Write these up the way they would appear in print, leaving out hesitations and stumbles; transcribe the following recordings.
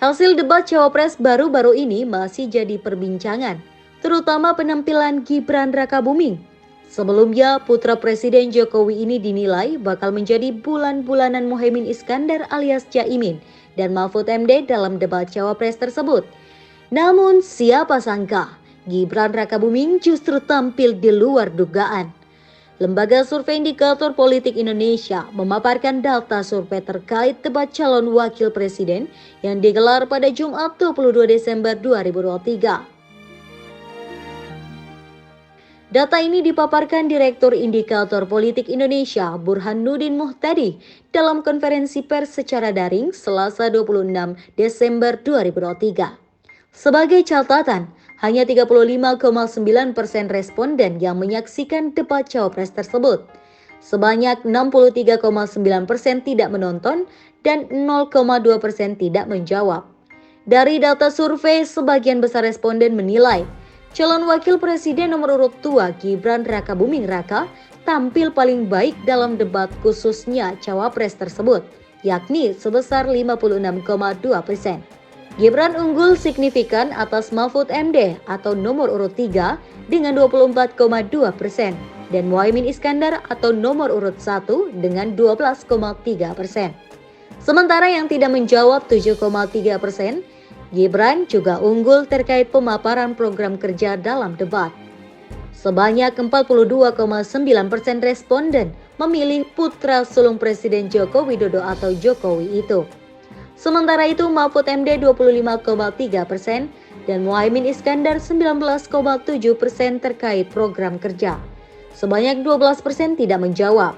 Hasil debat Cawapres baru-baru ini masih jadi perbincangan, terutama penampilan Gibran Rakabuming. Sebelumnya, putra Presiden Jokowi ini dinilai bakal menjadi bulan-bulanan Muhaimin Iskandar alias Caimin dan Mahfud MD dalam debat Cawapres tersebut. Namun, siapa sangka Gibran Rakabuming justru tampil di luar dugaan. Lembaga Survei Indikator Politik Indonesia memaparkan data survei terkait debat calon wakil presiden yang digelar pada Jumat 22 Desember 2023. Data ini dipaparkan Direktur Indikator Politik Indonesia Burhanuddin Muhtadi dalam konferensi pers secara daring Selasa 26 Desember 2023. Sebagai catatan, hanya 35,9% responden yang menyaksikan debat Cawapres tersebut. Sebanyak 63,9% tidak menonton dan 0,2% tidak menjawab. Dari data survei, sebagian besar responden menilai calon wakil presiden nomor urut 2 Gibran Rakabuming Raka tampil paling baik dalam debat khususnya Cawapres tersebut, yakni sebesar 56,2%. Gibran unggul signifikan atas Mahfud MD atau nomor urut 3 dengan 24,2% dan Muhaimin Iskandar atau nomor urut 1 dengan 12,3%. Sementara yang tidak menjawab 7,3%, Gibran juga unggul terkait pemaparan program kerja dalam debat. Sebanyak 42,9% responden memilih putra sulung Presiden Joko Widodo atau Jokowi itu. Sementara itu Mahfud MD 25,3% dan Muhaimin Iskandar 19,7% terkait program kerja. Sebanyak 12% tidak menjawab.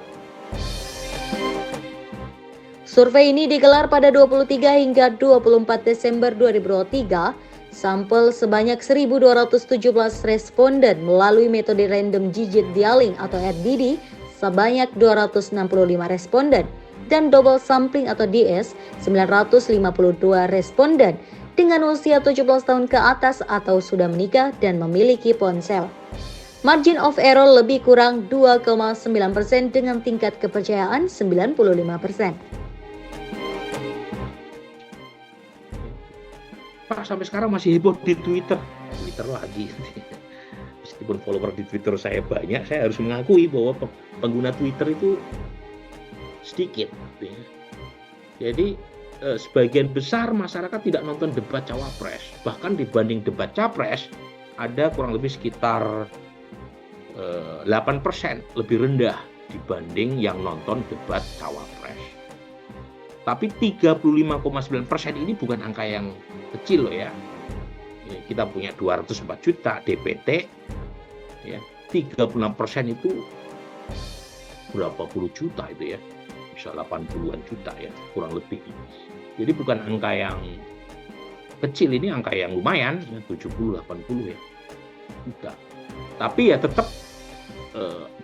Survei ini digelar pada 23 hingga 24 Desember 2023. Sampel sebanyak 1.217 responden melalui metode random digit dialing atau RDD sebanyak 265 responden. Dan double sampling atau DS 952 responden dengan usia 17 tahun ke atas atau sudah menikah dan memiliki ponsel. Margin of error lebih kurang 2,9% dengan tingkat kepercayaan 95%. Pak, sampai sekarang masih heboh di Twitter lagi. Meskipun follower di Twitter saya banyak, saya harus mengakui bahwa pengguna Twitter itu sedikit. Jadi sebagian besar masyarakat tidak nonton debat Cawapres. Bahkan dibanding debat Capres ada kurang lebih sekitar 8% lebih rendah dibanding yang nonton debat Cawapres. Tapi 35,9% ini bukan angka yang kecil loh ya. Kita punya 204 juta DPT ya. 36% itu berapa puluh juta itu ya. Bisa 80-an juta ya, kurang lebih. Jadi bukan angka yang kecil, ini angka yang lumayan, ya, 70-80 ya. Juta. Tapi ya tetap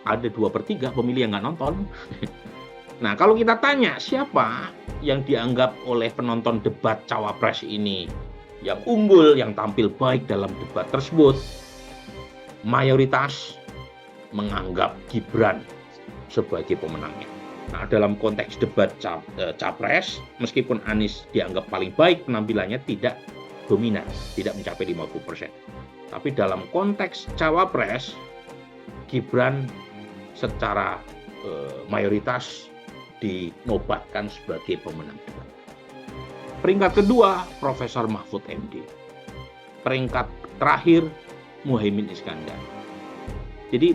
ada 2/3 pemilih yang nggak nonton. Nah, kalau kita tanya siapa yang dianggap oleh penonton debat Cawapres ini yang unggul, yang tampil baik dalam debat tersebut, mayoritas menganggap Gibran sebagai pemenangnya. Nah, dalam konteks debat Capres, meskipun Anies dianggap paling baik penampilannya tidak dominan, tidak mencapai 50%. Tapi dalam konteks Cawapres, Gibran secara mayoritas dinobatkan sebagai pemenang debat. Peringkat kedua, Profesor Mahfud MD. Peringkat terakhir, Muhaimin Iskandar. Jadi,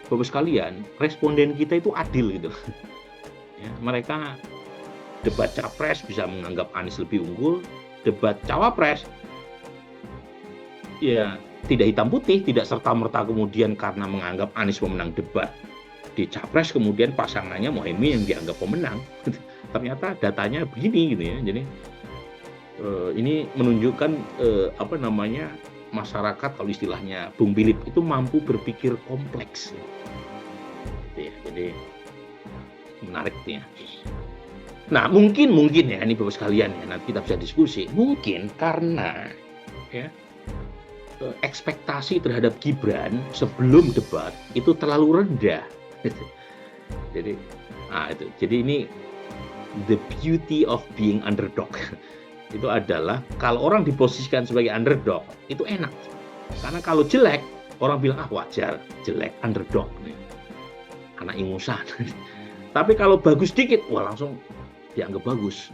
Bapak sekalian, responden kita itu adil gitu. Ya, mereka debat Capres bisa menganggap Anies lebih unggul, debat Cawapres ya tidak hitam putih, tidak serta-merta kemudian karena menganggap Anies pemenang debat di Capres kemudian pasangannya Muhaimin yang dianggap pemenang. Ternyata datanya begini gitu ya. Jadi ini menunjukkan masyarakat, kalau istilahnya Bung Bilip itu mampu berpikir kompleks. Gitu ya. Jadi menarik ya. Nah, mungkin ya ini Bapak sekalian ya, nanti kita bisa diskusi. Mungkin karena ya ekspektasi terhadap Gibran sebelum debat itu terlalu rendah. Jadi ini the beauty of being underdog. itu adalah kalau orang diposisikan sebagai underdog itu enak. Karena kalau jelek orang bilang wajar, jelek, underdog, anak ingusan. Tapi kalau bagus dikit, wah langsung dianggap bagus.